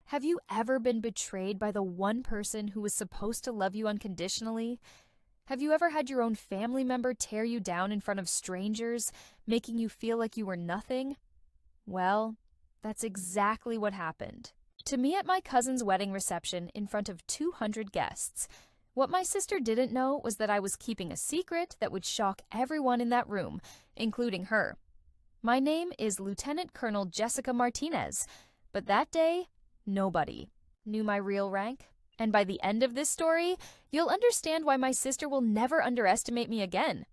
Have you ever been betrayed by the one person who was supposed to love you unconditionally? Have you ever had your own family member tear you down in front of strangers, making you feel like you were nothing? Well, that's exactly what happened to me at my cousin's wedding reception in front of 200 guests. What my sister didn't know was that I was keeping a secret that would shock everyone in that room, including her. My name is Lieutenant Colonel Jessica Martinez, but that day, nobody knew my real rank. And by the end of this story, you'll understand why my sister will never underestimate me again.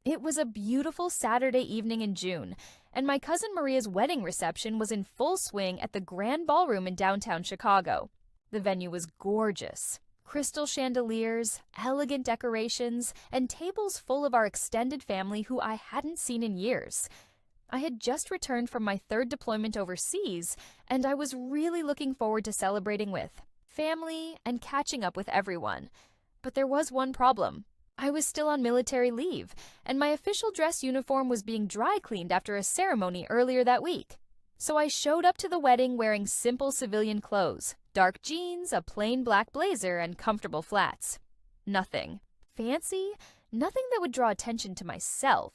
It was a beautiful Saturday evening in June, and my cousin Maria's wedding reception was in full swing at the Grand Ballroom in downtown Chicago. The venue was gorgeous. Crystal chandeliers, elegant decorations, and tables full of our extended family who I hadn't seen in years. I had just returned from my third deployment overseas, and I was really looking forward to celebrating with family and catching up with everyone. But there was one problem. I was still on military leave, and my official dress uniform was being dry cleaned after a ceremony earlier that week. So I showed up to the wedding wearing simple civilian clothes, dark jeans, a plain black blazer, and comfortable flats. Nothing fancy, nothing that would draw attention to myself.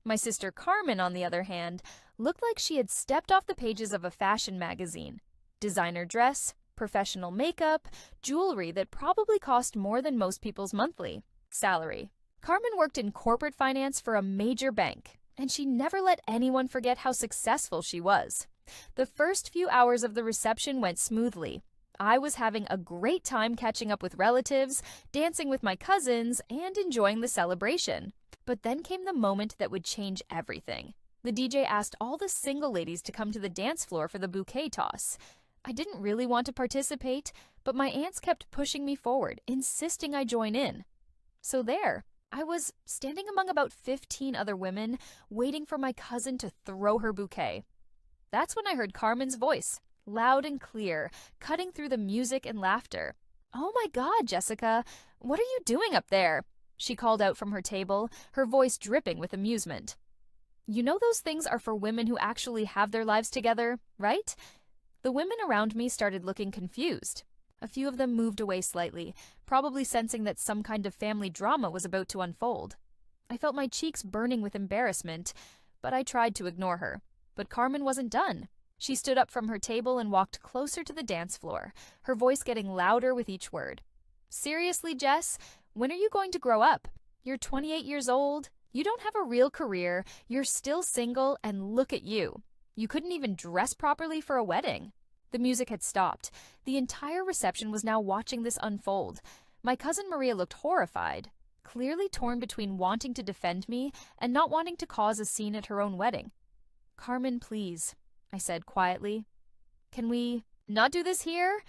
My sister Carmen, on the other hand, looked like she had stepped off the pages of a fashion magazine. Designer dress, professional makeup, jewelry that probably cost more than most people's monthly salary. Carmen worked in corporate finance for a major bank, and she never let anyone forget how successful she was. The first few hours of the reception went smoothly. I was having a great time catching up with relatives, dancing with my cousins, and enjoying the celebration. But then came the moment that would change everything. The DJ asked all the single ladies to come to the dance floor for the bouquet toss. I didn't really want to participate, but my aunts kept pushing me forward, insisting I join in. So there, I was standing among about 15 other women, waiting for my cousin to throw her bouquet. That's when I heard Carmen's voice, loud and clear, cutting through the music and laughter. "Oh my God, Jessica, what are you doing up there?" she called out from her table, her voice dripping with amusement. "You know those things are for women who actually have their lives together, right?" The women around me started looking confused. A few of them moved away slightly, probably sensing that some kind of family drama was about to unfold. I felt my cheeks burning with embarrassment, but I tried to ignore her. But Carmen wasn't done. She stood up from her table and walked closer to the dance floor, her voice getting louder with each word. "Seriously, Jess, when are you going to grow up? You're 28 years old, you don't have a real career, you're still single, and look at you. You couldn't even dress properly for a wedding." The music had stopped. The entire reception was now watching this unfold. My cousin Maria looked horrified, clearly torn between wanting to defend me and not wanting to cause a scene at her own wedding. "Carmen, please," I said quietly. "Can we not do this here?"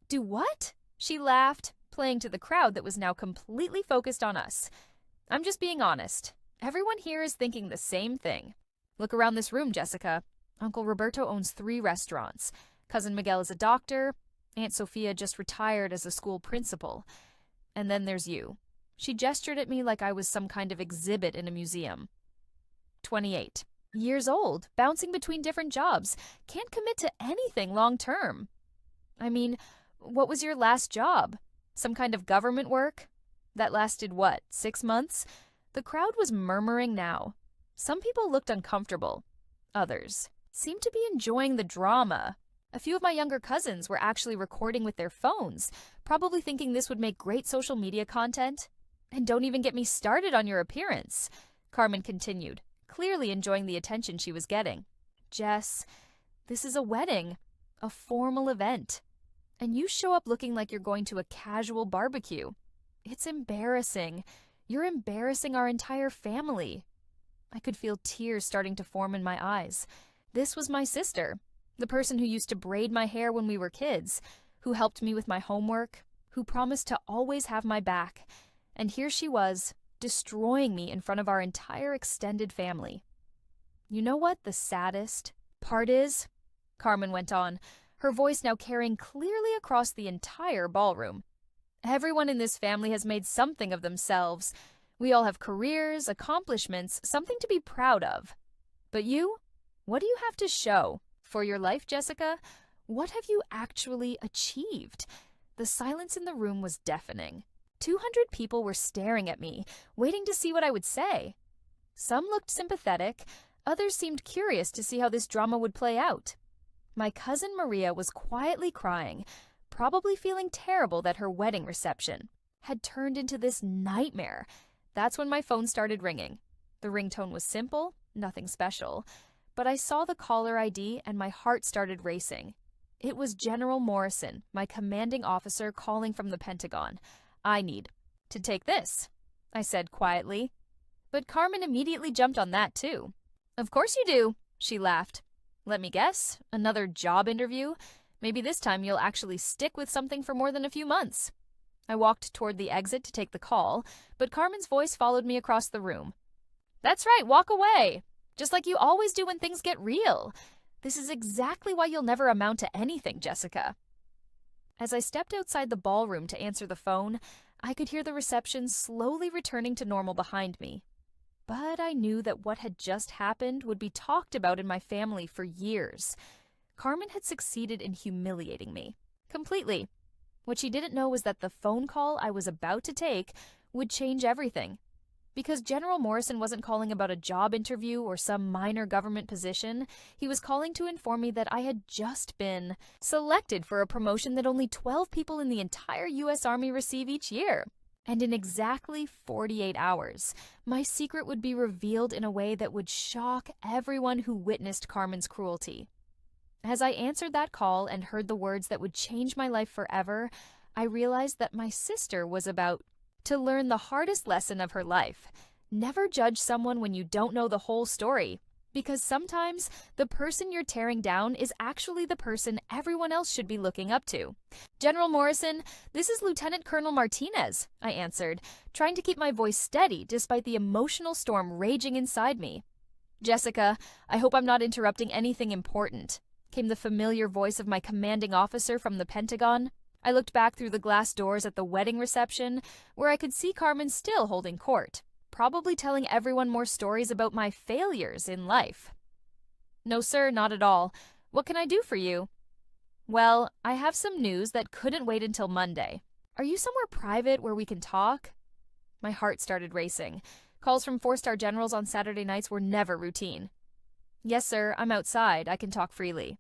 "Do what?" She laughed, playing to the crowd that was now completely focused on us. "I'm just being honest. Everyone here is thinking the same thing. Look around this room, Jessica. Uncle Roberto owns 3 restaurants. Cousin Miguel is a doctor. Aunt Sophia just retired as a school principal. And then there's you." She gestured at me like I was some kind of exhibit in a museum. 28 years old, bouncing between different jobs, can't commit to anything long term. I mean, what was your last job? Some kind of government work? That lasted what, 6 months? The crowd was murmuring now. Some people looked uncomfortable. Others seemed to be enjoying the drama. A few of my younger cousins were actually recording with their phones, probably thinking this would make great social media content. "And don't even get me started on your appearance," Carmen continued, clearly enjoying the attention she was getting. "Jess, this is a wedding, a formal event, and you show up looking like you're going to a casual barbecue. It's embarrassing. You're embarrassing our entire family." I could feel tears starting to form in my eyes. This was my sister, the person who used to braid my hair when we were kids, who helped me with my homework, who promised to always have my back. And here she was, destroying me in front of our entire extended family. "You know what the saddest part is?" Carmen went on, her voice now carrying clearly across the entire ballroom. "Everyone in this family has made something of themselves. We all have careers, accomplishments, something to be proud of. But you? What do you have to show? For your life, Jessica? What have you actually achieved? The silence in the room was deafening. 200 people were staring at me, waiting to see what I would say. Some looked sympathetic, others seemed curious to see how this drama would play out. My cousin Maria was quietly crying, probably feeling terrible that her wedding reception had turned into this nightmare. That's when my phone started ringing. The ringtone was simple, nothing special, but I saw the caller ID and my heart started racing. It was General Morrison, my commanding officer, calling from the Pentagon. "I need to take this," I said quietly. But Carmen immediately jumped on that too. "Of course you do," she laughed. "Let me guess, another job interview? Maybe this time you'll actually stick with something for more than a few months." I walked toward the exit to take the call, but Carmen's voice followed me across the room. "That's right, walk away. Just like you always do when things get real. This is exactly why you'll never amount to anything, Jessica." As I stepped outside the ballroom to answer the phone, I could hear the reception slowly returning to normal behind me. But I knew that what had just happened would be talked about in my family for years. Carmen had succeeded in humiliating me. Completely. What she didn't know was that the phone call I was about to take would change everything. Because General Morrison wasn't calling about a job interview or some minor government position, he was calling to inform me that I had just been selected for a promotion that only 12 people in the entire U.S. Army receive each year. And in exactly 48 hours, my secret would be revealed in a way that would shock everyone who witnessed Carmen's cruelty. As I answered that call and heard the words that would change my life forever, I realized that my sister was about to learn the hardest lesson of her life. Never judge someone when you don't know the whole story, because sometimes the person you're tearing down is actually the person everyone else should be looking up to. "General Morrison, this is Lieutenant Colonel Martinez," I answered, trying to keep my voice steady despite the emotional storm raging inside me. "Jessica, I hope I'm not interrupting anything important," came the familiar voice of my commanding officer from the Pentagon. I looked back through the glass doors at the wedding reception, where I could see Carmen still holding court, probably telling everyone more stories about my failures in life. "No, sir, not at all. What can I do for you?" "Well, I have some news that couldn't wait until Monday. Are you somewhere private where we can talk?" My heart started racing. Calls from 4-star generals on Saturday nights were never routine. "Yes, sir, I'm outside. I can talk freely."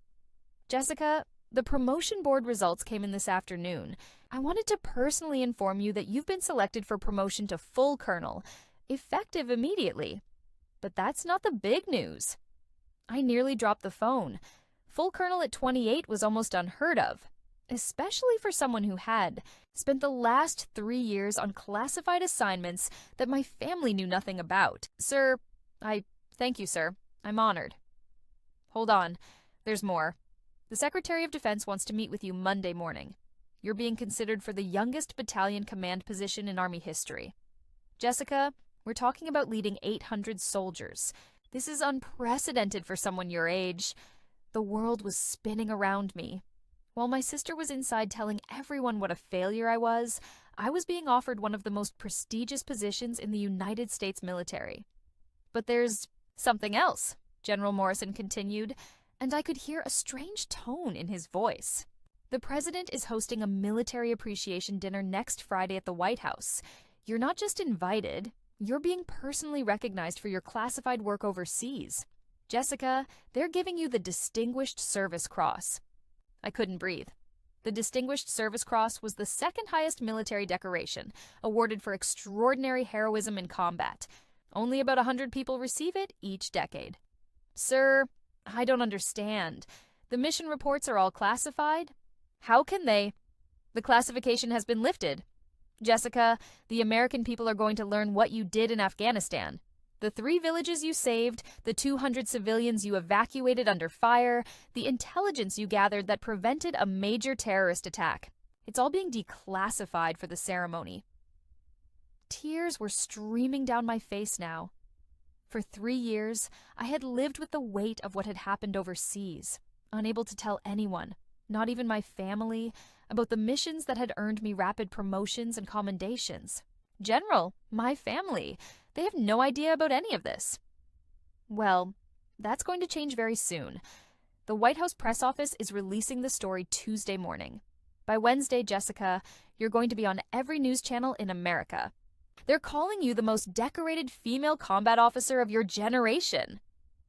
"Jessica, the promotion board results came in this afternoon. I wanted to personally inform you that you've been selected for promotion to full colonel, effective immediately. But that's not the big news." I nearly dropped the phone. Full colonel at 28 was almost unheard of, especially for someone who had spent the last 3 years on classified assignments that my family knew nothing about. Thank you, sir. I'm honored." "Hold on. There's more. The Secretary of Defense wants to meet with you Monday morning. You're being considered for the youngest battalion command position in Army history. Jessica, we're talking about leading 800 soldiers. This is unprecedented for someone your age." The world was spinning around me. While my sister was inside telling everyone what a failure I was being offered one of the most prestigious positions in the United States military. "But there's something else," General Morrison continued, and I could hear a strange tone in his voice. "The president is hosting a military appreciation dinner next Friday at the White House. You're not just invited, you're being personally recognized for your classified work overseas. Jessica, they're giving you the Distinguished Service Cross." I couldn't breathe. The Distinguished Service Cross was the second highest military decoration, awarded for extraordinary heroism in combat. Only about 100 people receive it each decade. "Sir, I don't understand. The mission reports are all classified? How can they? The classification has been lifted. Jessica, the American people are going to learn what you did in Afghanistan. The 3 villages you saved, the 200 civilians you evacuated under fire, the intelligence you gathered that prevented a major terrorist attack. It's all being declassified for the ceremony." Tears were streaming down my face now. For 3 years, I had lived with the weight of what had happened overseas, unable to tell anyone, not even my family, about the missions that had earned me rapid promotions and commendations. General, my family, they have no idea about any of this. Well, that's going to change very soon. The White House press office is releasing the story Tuesday morning. By Wednesday, Jessica, you're going to be on every news channel in America. They're calling you the most decorated female combat officer of your generation.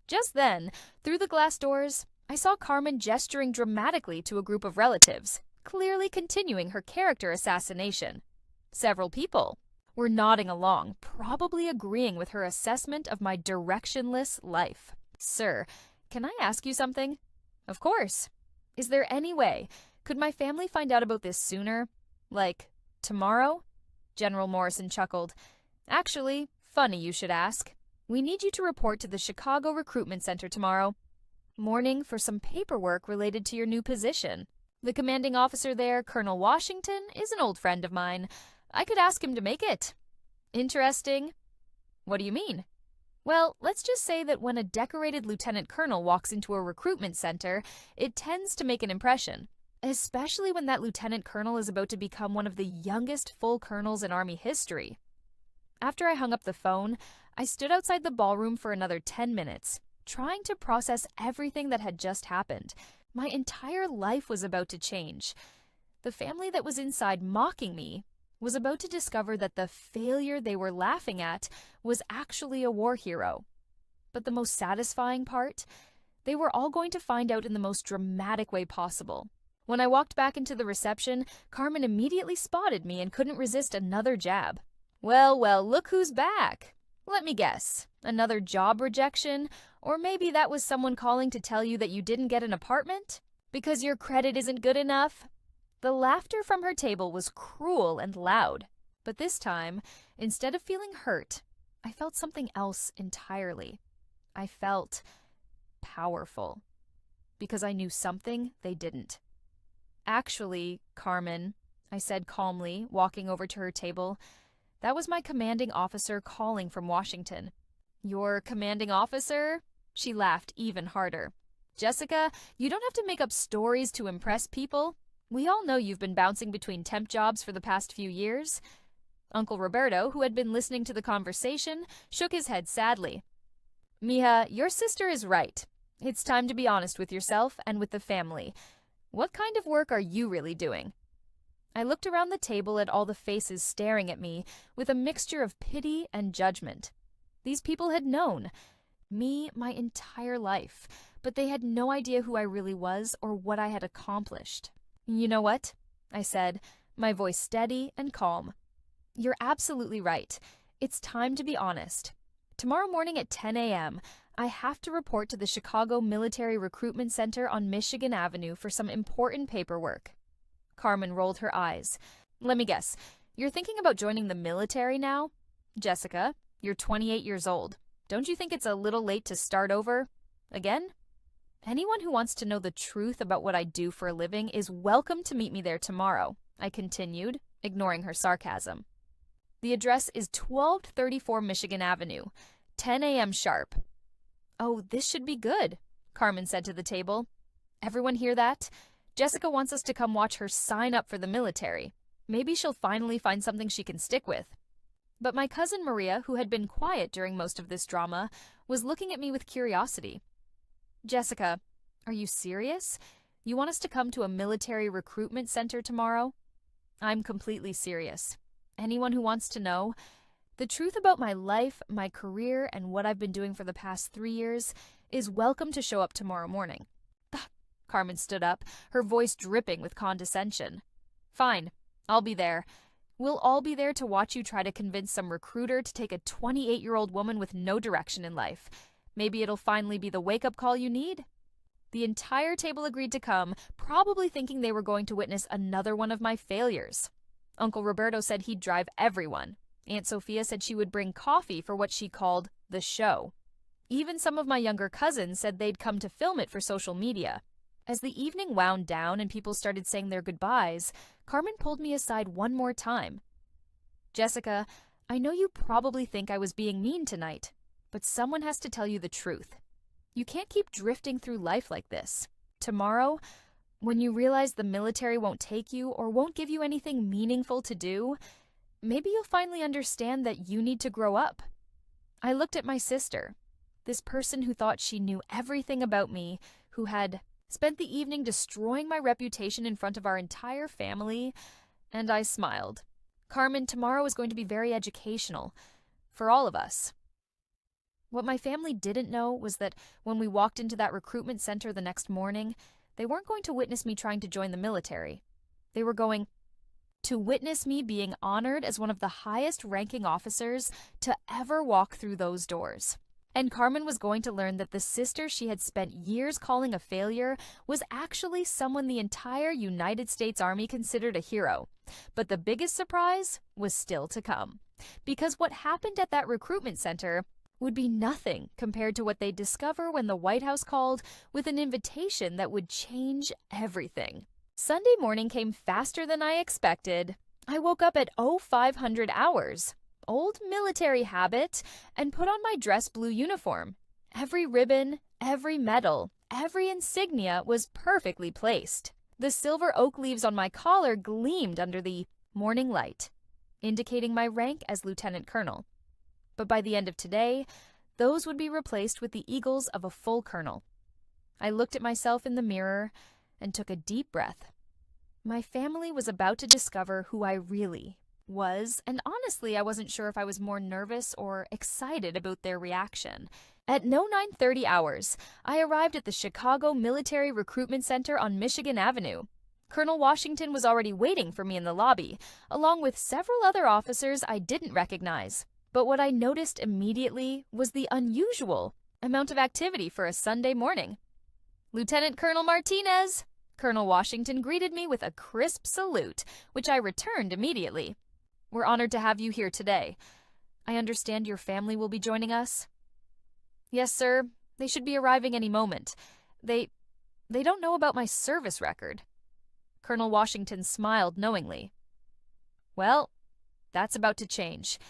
Just then, through the glass doors, I saw Carmen gesturing dramatically to a group of relatives, clearly continuing her character assassination. Several people were nodding along, probably agreeing with her assessment of my directionless life. Sir, can I ask you something? Of course. Is there any way? Could my family find out about this sooner? Like, tomorrow? General Morrison chuckled. Actually, funny you should ask. We need you to report to the Chicago Recruitment Center tomorrow morning for some paperwork related to your new position. The commanding officer there, Colonel Washington, is an old friend of mine. I could ask him to make it. Interesting. What do you mean? Well, let's just say that when a decorated lieutenant colonel walks into a recruitment center, it tends to make an impression, especially when that lieutenant colonel is about to become one of the youngest full colonels in Army history. After I hung up the phone, I stood outside the ballroom for another 10 minutes, trying to process everything that had just happened. My entire life was about to change. The family that was inside mocking me was about to discover that the failure they were laughing at was actually a war hero. But the most satisfying part, they were all going to find out in the most dramatic way possible. When I walked back into the reception, Carmen immediately spotted me and couldn't resist another jab. Well, look who's back. Let me guess, another job rejection? Or maybe that was someone calling to tell you that you didn't get an apartment? Because your credit isn't good enough? The laughter from her table was cruel and loud. But this time, instead of feeling hurt, I felt something else entirely. I felt powerful. Because I knew something they didn't. Actually, Carmen, I said calmly, walking over to her table, that was my commanding officer calling from Washington. Your commanding officer? She laughed even harder. Jessica, you don't have to make up stories to impress people. We all know you've been bouncing between temp jobs for the past few years. Uncle Roberto, who had been listening to the conversation, shook his head sadly. Mija, your sister is right. It's time to be honest with yourself and with the family. What kind of work are you really doing? I looked around the table at all the faces staring at me with a mixture of pity and judgment. These people had known me my entire life, but they had no idea who I really was or what I had accomplished. You know what? I said, my voice steady and calm. You're absolutely right. It's time to be honest. Tomorrow morning at 10 a.m., I have to report to the Chicago Military Recruitment Center on Michigan Avenue for some important paperwork. Carmen rolled her eyes. Let me guess, you're thinking about joining the military now? Jessica, you're 28 years old. Don't you think it's a little late to start over? Again? Anyone who wants to know the truth about what I do for a living is welcome to meet me there tomorrow, I continued, ignoring her sarcasm. The address is 1234 Michigan Avenue, 10 a.m. sharp. Oh, this should be good, Carmen said to the table. Everyone hear that? Jessica wants us to come watch her sign up for the military. Maybe she'll finally find something she can stick with. But my cousin Maria, who had been quiet during most of this drama, was looking at me with curiosity. Jessica, are you serious? You want us to come to a military recruitment center tomorrow? I'm completely serious. Anyone who wants to know the truth about my life, my career, and what I've been doing for the past 3 years is welcome to show up tomorrow morning. Carmen stood up, her voice dripping with condescension. Fine, I'll be there. We'll all be there to watch you try to convince some recruiter to take a 28-year-old woman with no direction in life. Maybe it'll finally be the wake-up call you need. The entire table agreed to come, probably thinking they were going to witness another one of my failures. Uncle Roberto said he'd drive everyone. Aunt Sophia said she would bring coffee for what she called the show. Even some of my younger cousins said they'd come to film it for social media. As the evening wound down and people started saying their goodbyes, Carmen pulled me aside one more time. Jessica, I know you probably think I was being mean tonight, but someone has to tell you the truth. You can't keep drifting through life like this. Tomorrow, when you realize the military won't take you or won't give you anything meaningful to do, maybe you'll finally understand that you need to grow up. I looked at my sister, this person who thought she knew everything about me, who had spent the evening destroying my reputation in front of our entire family, and I smiled. Carmen, tomorrow is going to be very educational for all of us. What my family didn't know was that when we walked into that recruitment center the next morning, they weren't going to witness me trying to join the military. They were going to witness me being honored as one of the highest ranking officers to ever walk through those doors. And Carmen was going to learn that the sister she had spent years calling a failure was actually someone the entire United States Army considered a hero. But the biggest surprise was still to come. Because what happened at that recruitment center would be nothing compared to what they'd discover when the White House called with an invitation that would change everything. Sunday morning came faster than I expected. I woke up at 0500 hours, old military habit, and put on my dress blue uniform. Every ribbon, every medal, every insignia was perfectly placed. The silver oak leaves on my collar gleamed under the morning light, indicating my rank as lieutenant colonel. But by the end of today, those would be replaced with the eagles of a full colonel. I looked at myself in the mirror and took a deep breath. My family was about to discover who I really was, and honestly, I wasn't sure if I was more nervous or excited about their reaction. At 0930 hours, I arrived at the Chicago Military Recruitment Center on Michigan Avenue. Colonel Washington was already waiting for me in the lobby, along with several other officers I didn't recognize. But what I noticed immediately was the unusual amount of activity for a Sunday morning. "Lieutenant Colonel Martinez!" Colonel Washington greeted me with a crisp salute, which I returned immediately. "We're honored to have you here today. I understand your family will be joining us?" "Yes, sir. They should be arriving any moment. They don't know about my service record." Colonel Washington smiled knowingly. "Well, that's about to change.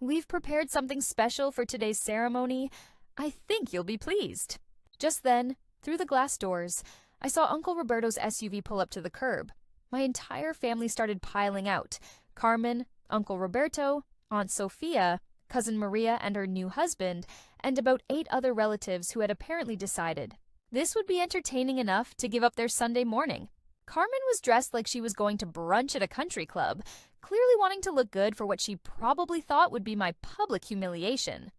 We've prepared something special for today's ceremony. I think you'll be pleased." Just then, through the glass doors, I saw Uncle Roberto's SUV pull up to the curb. My entire family started piling out. Carmen, Uncle Roberto, Aunt Sophia, Cousin Maria and her new husband, and about 8 other relatives who had apparently decided this would be entertaining enough to give up their Sunday morning. Carmen was dressed like she was going to brunch at a country club, clearly wanting to look good for what she probably thought would be my public humiliation.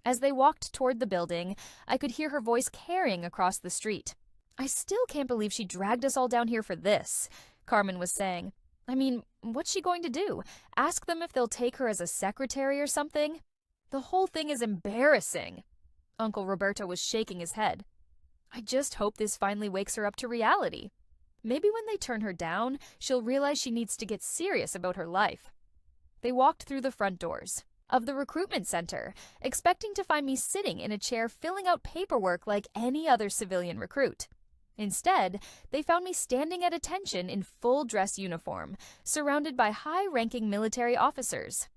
As they walked toward the building, I could hear her voice carrying across the street. "I still can't believe she dragged us all down here for this," Carmen was saying. "I mean, what's she going to do? Ask them if they'll take her as a secretary or something? The whole thing is embarrassing." Uncle Roberto was shaking his head. "I just hope this finally wakes her up to reality. Maybe when they turn her down, she'll realize she needs to get serious about her life." They walked through the front doors of the recruitment center, expecting to find me sitting in a chair filling out paperwork like any other civilian recruit. Instead, they found me standing at attention in full dress uniform, surrounded by high-ranking military officers.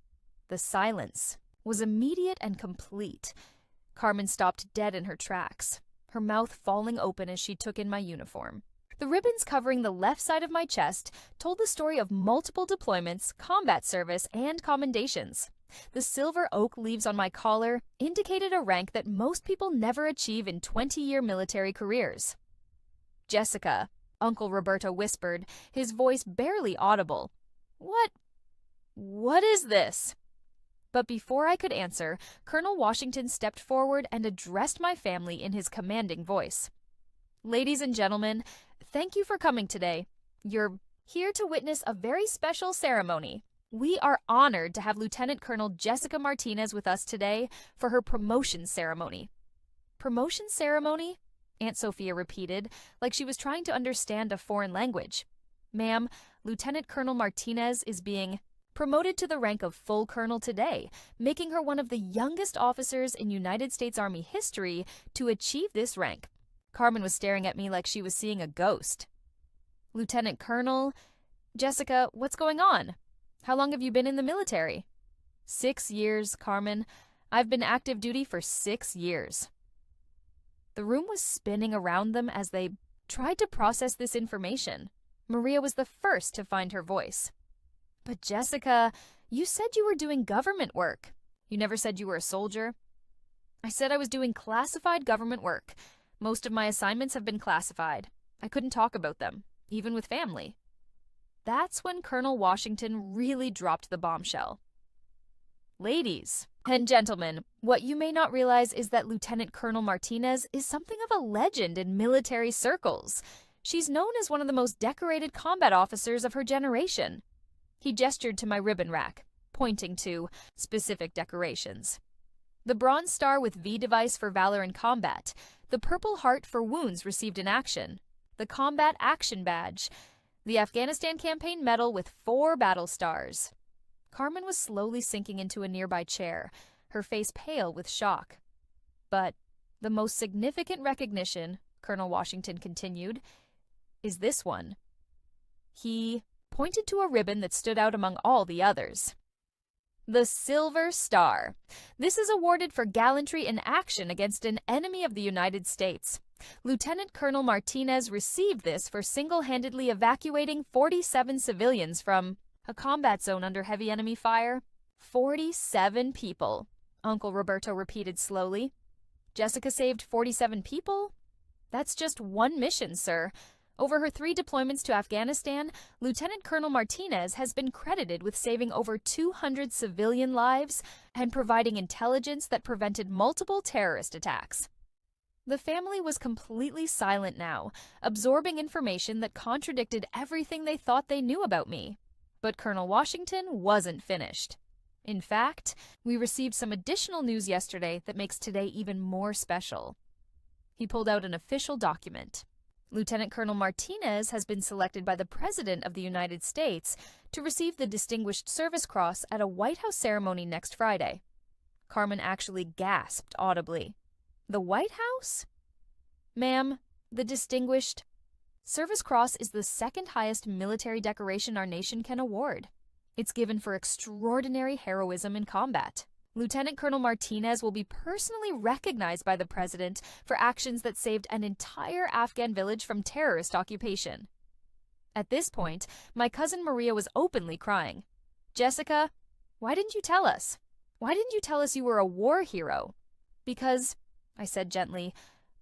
The silence was immediate and complete. Carmen stopped dead in her tracks, her mouth falling open as she took in my uniform. The ribbons covering the left side of my chest told the story of multiple deployments, combat service, and commendations. The silver oak leaves on my collar indicated a rank that most people never achieve in 20-year military careers. "Jessica," Uncle Roberto whispered, his voice barely audible. What is this?" But before I could answer, Colonel Washington stepped forward and addressed my family in his commanding voice. "Ladies and gentlemen, thank you for coming today. You're here to witness a very special ceremony. We are honored to have Lieutenant Colonel Jessica Martinez with us today for her promotion ceremony." "Promotion ceremony?" Aunt Sophia repeated, like she was trying to understand a foreign language. "Ma'am, Lieutenant Colonel Martinez is being promoted to the rank of full colonel today, making her one of the youngest officers in United States Army history to achieve this rank." Carmen was staring at me like she was seeing a ghost. "Lieutenant Colonel? Jessica, what's going on? How long have you been in the military?" 6 years, Carmen. I've been active duty for 6 years. The room was spinning around them as they tried to process this information. Maria was the first to find her voice. "But Jessica, you said you were doing government work. You never said you were a soldier." "I said I was doing classified government work. Most of my assignments have been classified. I couldn't talk about them, even with family. That's when Colonel Washington really dropped the bombshell. Ladies and gentlemen, what you may not realize is that Lieutenant Colonel Martinez is something of a legend in military circles. She's known as one of the most decorated combat officers of her generation. He gestured to my ribbon rack, pointing to specific decorations. The Bronze Star with V device for valor in combat, the Purple Heart for wounds received in action, the Combat Action Badge, the Afghanistan Campaign Medal with 4 battle stars. Carmen was slowly sinking into a nearby chair, her face pale with shock. But the most significant recognition, Colonel Washington continued, is this one. He pointed to a ribbon that stood out among all the others. The Silver Star. This is awarded for gallantry in action against an enemy of the United States. Lieutenant Colonel Martinez received this for single-handedly evacuating 47 civilians from a combat zone under heavy enemy fire. 47 people, Uncle Roberto repeated slowly. Jessica saved 47 people? That's just one mission, sir. Over her 3 deployments to Afghanistan, Lieutenant Colonel Martinez has been credited with saving over 200 civilian lives and providing intelligence that prevented multiple terrorist attacks. The family was completely silent now, absorbing information that contradicted everything they thought they knew about me. But Colonel Washington wasn't finished. In fact, we received some additional news yesterday that makes today even more special. He pulled out an official document. Lieutenant Colonel Martinez has been selected by the President of the United States to receive the Distinguished Service Cross at a White House ceremony next Friday. Carmen actually gasped audibly. The White House? Ma'am, the Distinguished Service Cross is the second highest military decoration our nation can award. It's given for extraordinary heroism in combat. Lieutenant Colonel Martinez will be personally recognized by the President for actions that saved an entire Afghan village from terrorist occupation. At this point, my cousin Maria was openly crying. Jessica, why didn't you tell us? Why didn't you tell us you were a war hero? Because, I said gently,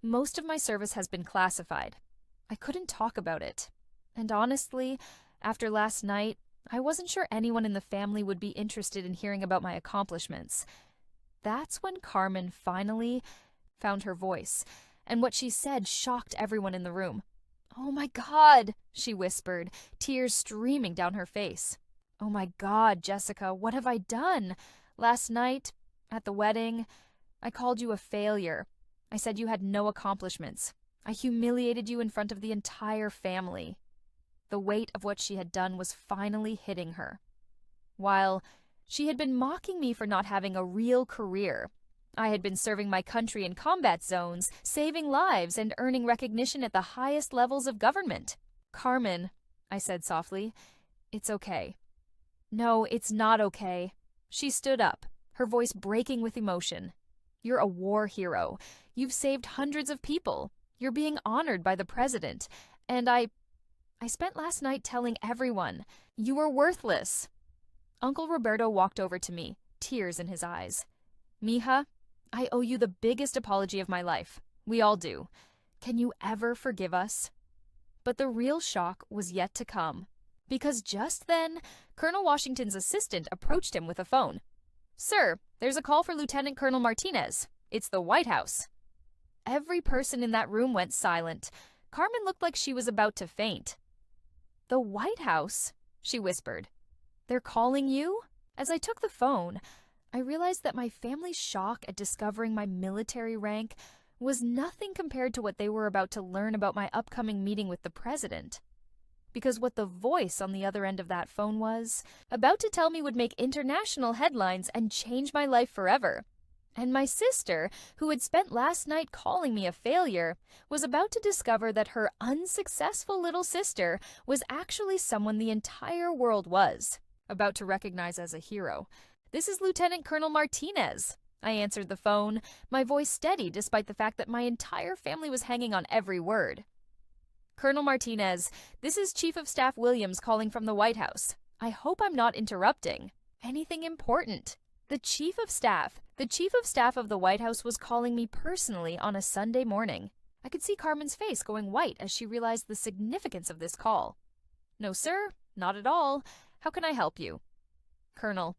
most of my service has been classified. I couldn't talk about it. And honestly, after last night, I wasn't sure anyone in the family would be interested in hearing about my accomplishments. That's when Carmen finally found her voice, and what she said shocked everyone in the room. "Oh my God," she whispered, tears streaming down her face. "Oh my God, Jessica, what have I done? Last night, at the wedding, I called you a failure. I said you had no accomplishments. I humiliated you in front of the entire family." The weight of what she had done was finally hitting her. While she had been mocking me for not having a real career, I had been serving my country in combat zones, saving lives, and earning recognition at the highest levels of government. "Carmen," I said softly, "it's okay." "No, it's not okay." She stood up, her voice breaking with emotion. "You're a war hero. You've saved hundreds of people. You're being honored by the President. And I spent last night telling everyone, you were worthless." Uncle Roberto walked over to me, tears in his eyes. "Mija, I owe you the biggest apology of my life. We all do. Can you ever forgive us?" But the real shock was yet to come, because just then, Colonel Washington's assistant approached him with a phone. "Sir, there's a call for Lieutenant Colonel Martinez. It's the White House." Every person in that room went silent. Carmen looked like she was about to faint. "The White House?" she whispered. "They're calling you?" As I took the phone, I realized that my family's shock at discovering my military rank was nothing compared to what they were about to learn about my upcoming meeting with the President. Because what the voice on the other end of that phone was about to tell me would make international headlines and change my life forever. And my sister, who had spent last night calling me a failure, was about to discover that her unsuccessful little sister was actually someone the entire world was about to recognize as a hero. "This is Lieutenant Colonel Martinez." I answered the phone, my voice steady despite the fact that my entire family was hanging on every word. "Colonel Martinez, this is Chief of Staff Williams calling from the White House. I hope I'm not interrupting. Anything important?" The Chief of Staff of the White House was calling me personally on a Sunday morning. I could see Carmen's face going white as she realized the significance of this call. "No, sir, not at all. How can I help you?" "Colonel,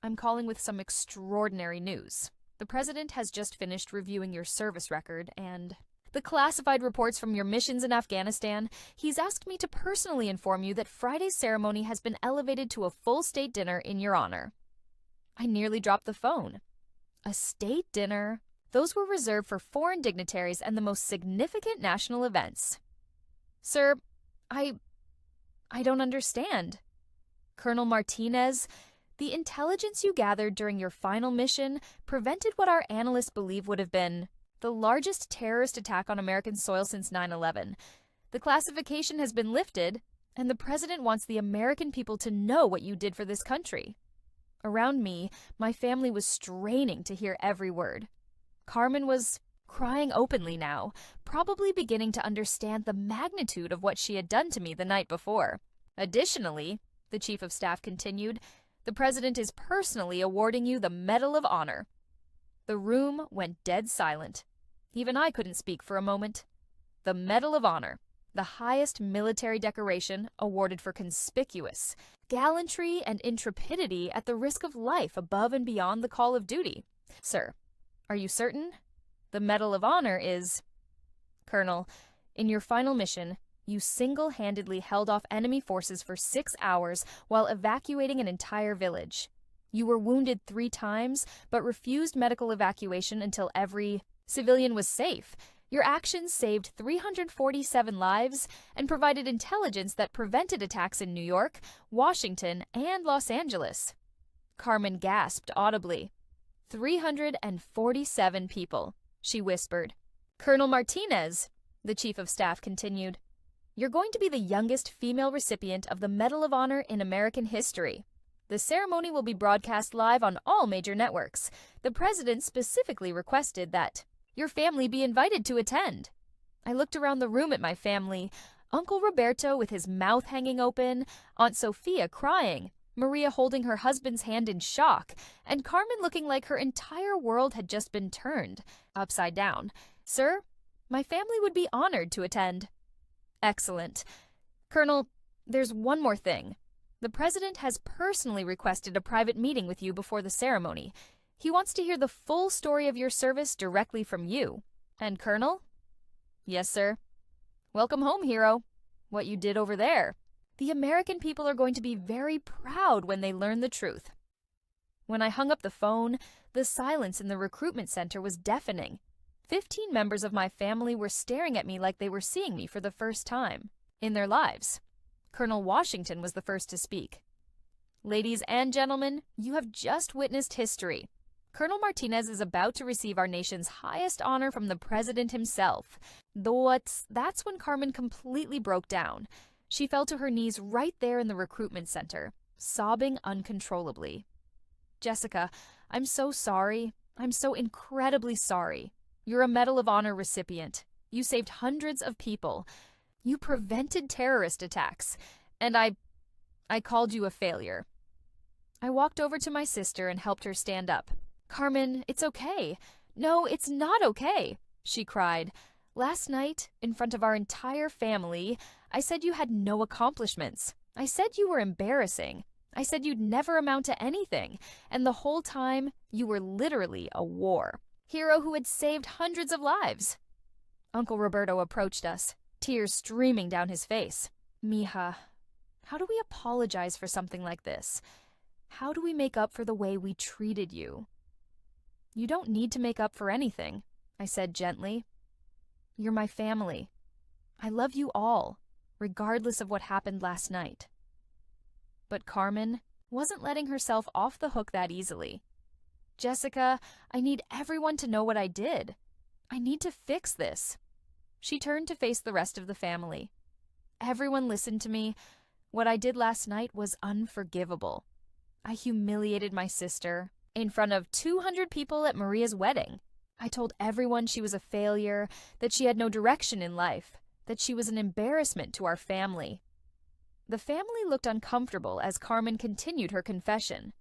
I'm calling with some extraordinary news. The President has just finished reviewing your service record and the classified reports from your missions in Afghanistan. He's asked me to personally inform you that Friday's ceremony has been elevated to a full state dinner in your honor." I nearly dropped the phone. A state dinner? Those were reserved for foreign dignitaries and the most significant national events. "Sir, I don't understand." "Colonel Martinez, the intelligence you gathered during your final mission prevented what our analysts believe would have been the largest terrorist attack on American soil since 9/11. The classification has been lifted, and the President wants the American people to know what you did for this country." Around me, my family was straining to hear every word. Carmen was crying openly now, probably beginning to understand the magnitude of what she had done to me the night before. "Additionally," the Chief of Staff continued, "the President is personally awarding you the Medal of Honor." The room went dead silent. Even I couldn't speak for a moment. The Medal of Honor, the highest military decoration awarded for conspicuous gallantry and intrepidity at the risk of life above and beyond the call of duty. "Sir, are you certain? The Medal of Honor is—" "Colonel, in your final mission, you single-handedly held off enemy forces for 6 hours while evacuating an entire village. You were wounded 3 times, but refused medical evacuation until every civilian was safe. Your actions saved 347 lives and provided intelligence that prevented attacks in New York, Washington, and Los Angeles." Carmen gasped audibly. 347 people, she whispered. "Colonel Martinez," the Chief of Staff continued, "you're going to be the youngest female recipient of the Medal of Honor in American history. The ceremony will be broadcast live on all major networks. The President specifically requested that your family be invited to attend." I looked around the room at my family. Uncle Roberto with his mouth hanging open, Aunt Sophia crying, Maria holding her husband's hand in shock, and Carmen looking like her entire world had just been turned upside down. "Sir, my family would be honored to attend." "Excellent. Colonel, there's one more thing. The President has personally requested a private meeting with you before the ceremony. He wants to hear the full story of your service directly from you. And Colonel?" "Yes, sir." "Welcome home, hero. What you did over there. The American people are going to be very proud when they learn the truth." When I hung up the phone, the silence in the recruitment center was deafening. 15 members of my family were staring at me like they were seeing me for the first time in their lives. Colonel Washington was the first to speak. "Ladies and gentlemen, you have just witnessed history. Colonel Martinez is about to receive our nation's highest honor from the President himself." That's when Carmen completely broke down. She fell to her knees right there in the recruitment center, sobbing uncontrollably. "Jessica, I'm so sorry. I'm so incredibly sorry. You're a Medal of Honor recipient. You saved hundreds of people. You prevented terrorist attacks. And I called you a failure." I walked over to my sister and helped her stand up. "Carmen, it's okay." "No, it's not okay," she cried. "Last night, in front of our entire family, I said you had no accomplishments. I said you were embarrassing. I said you'd never amount to anything. And the whole time, you were literally a war hero who had saved hundreds of lives." Uncle Roberto approached us, tears streaming down his face. "Mija, how do we apologize for something like this? How do we make up for the way we treated you?" "You don't need to make up for anything," I said gently. "You're my family. I love you all, regardless of what happened last night." But Carmen wasn't letting herself off the hook that easily. "Jessica, I need everyone to know what I did. I need to fix this." She turned to face the rest of the family. "Everyone listened to me. What I did last night was unforgivable. I humiliated my sister in front of 200 people at Maria's wedding. I told everyone she was a failure, that she had no direction in life, that she was an embarrassment to our family." The family looked uncomfortable as Carmen continued her confession.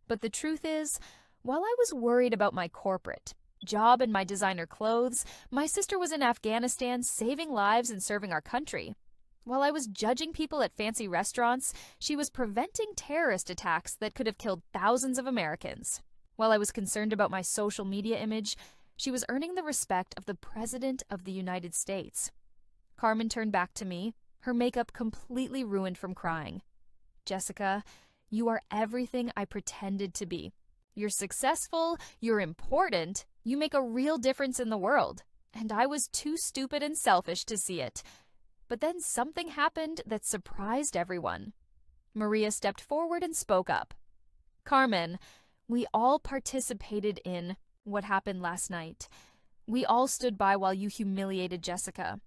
But the truth is, while I was worried about my corporate, job and my designer clothes, my sister was in Afghanistan saving lives and serving our country. While I was judging people at fancy restaurants, she was preventing terrorist attacks that could have killed thousands of Americans. While I was concerned about my social media image, she was earning the respect of the President of the United States. Carmen turned back to me, her makeup completely ruined from crying. Jessica, you are everything I pretended to be. You're successful, you're important, you make a real difference in the world. And I was too stupid and selfish to see it. But then something happened that surprised everyone. Maria stepped forward and spoke up. Carmen, we all participated in what happened last night. We all stood by while you humiliated Jessica.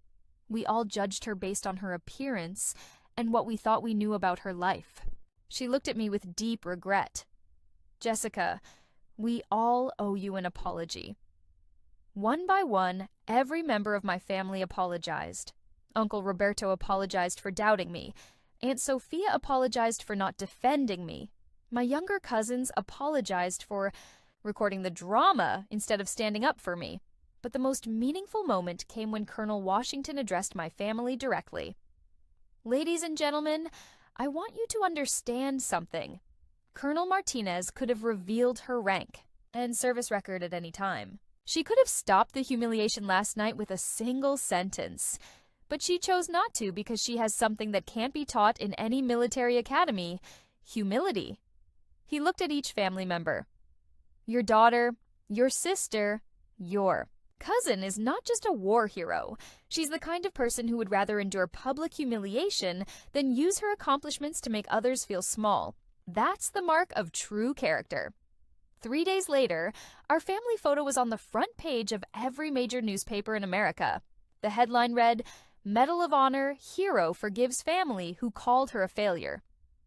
We all judged her based on her appearance and what we thought we knew about her life. She looked at me with deep regret. Jessica, we all owe you an apology. One by one, every member of my family apologized. Uncle Roberto apologized for doubting me. Aunt Sophia apologized for not defending me. My younger cousins apologized for recording the drama instead of standing up for me. But the most meaningful moment came when Colonel Washington addressed my family directly. Ladies and gentlemen, I want you to understand something. Colonel Martinez could have revealed her rank and service record at any time. She could have stopped the humiliation last night with a single sentence. But she chose not to because she has something that can't be taught in any military academy: humility. He looked at each family member. Your daughter, your sister, your cousin is not just a war hero. She's the kind of person who would rather endure public humiliation than use her accomplishments to make others feel small. That's the mark of true character. 3 days later, our family photo was on the front page of every major newspaper in America. The headline read, "Medal of Honor, Hero Forgives Family Who Called Her a Failure."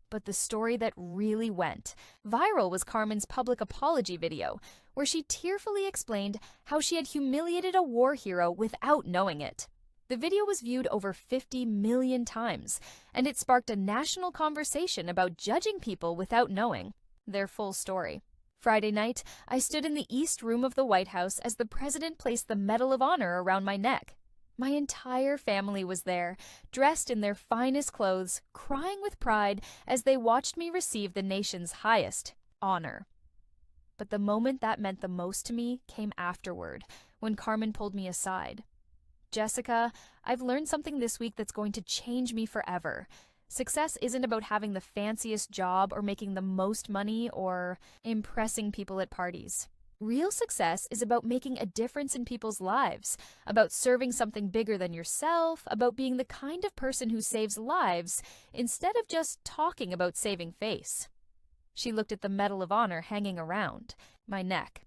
But the story that really went viral was Carmen's public apology video, where she tearfully explained how she had humiliated a war hero without knowing it. The video was viewed over 50 million times, and it sparked a national conversation about judging people without knowing their full story. Friday night, I stood in the East Room of the White House as the president placed the Medal of Honor around my neck. My entire family was there, dressed in their finest clothes, crying with pride as they watched me receive the nation's highest honor. But the moment that meant the most to me came afterward, when Carmen pulled me aside. Jessica, I've learned something this week that's going to change me forever. Success isn't about having the fanciest job or making the most money or impressing people at parties. Real success is about making a difference in people's lives, about serving something bigger than yourself, about being the kind of person who saves lives instead of just talking about saving face. She looked at the Medal of Honor hanging around my neck.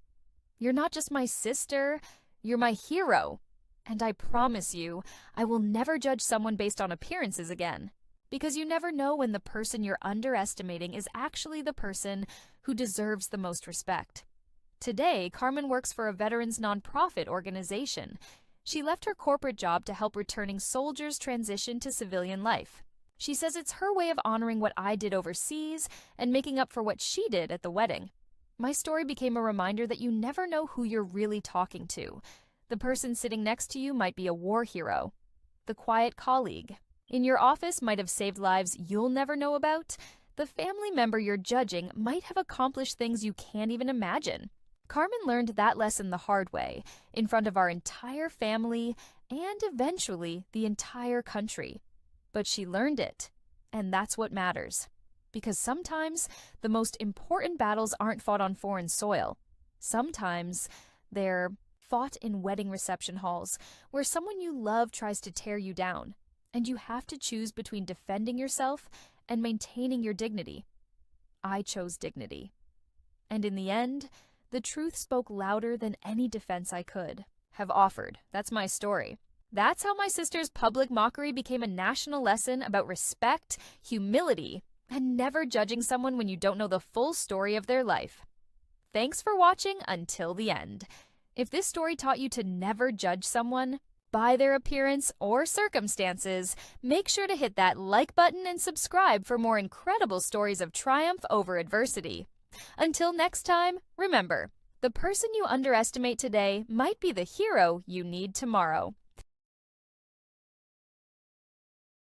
You're not just my sister, you're my hero. And I promise you, I will never judge someone based on appearances again. Because you never know when the person you're underestimating is actually the person who deserves the most respect. Today, Carmen works for a veterans nonprofit organization. She left her corporate job to help returning soldiers transition to civilian life. She says it's her way of honoring what I did overseas and making up for what she did at the wedding. My story became a reminder that you never know who you're really talking to. The person sitting next to you might be a war hero. The quiet colleague in your office might have saved lives you'll never know about. The family member you're judging might have accomplished things you can't even imagine. Carmen learned that lesson the hard way, in front of our entire family and eventually the entire country. But she learned it, and that's what matters. Because sometimes the most important battles aren't fought on foreign soil. Sometimes they're fought in wedding reception halls, where someone you love tries to tear you down, and you have to choose between defending yourself and maintaining your dignity. I chose dignity. And in the end, the truth spoke louder than any defense I could have offered. That's my story. That's how my sister's public mockery became a national lesson about respect, humility, and never judging someone when you don't know the full story of their life. Thanks for watching until the end. If this story taught you to never judge someone by their appearance or circumstances, make sure to hit that like button and subscribe for more incredible stories of triumph over adversity. Until next time, remember, The person you underestimate today might be the hero you need tomorrow.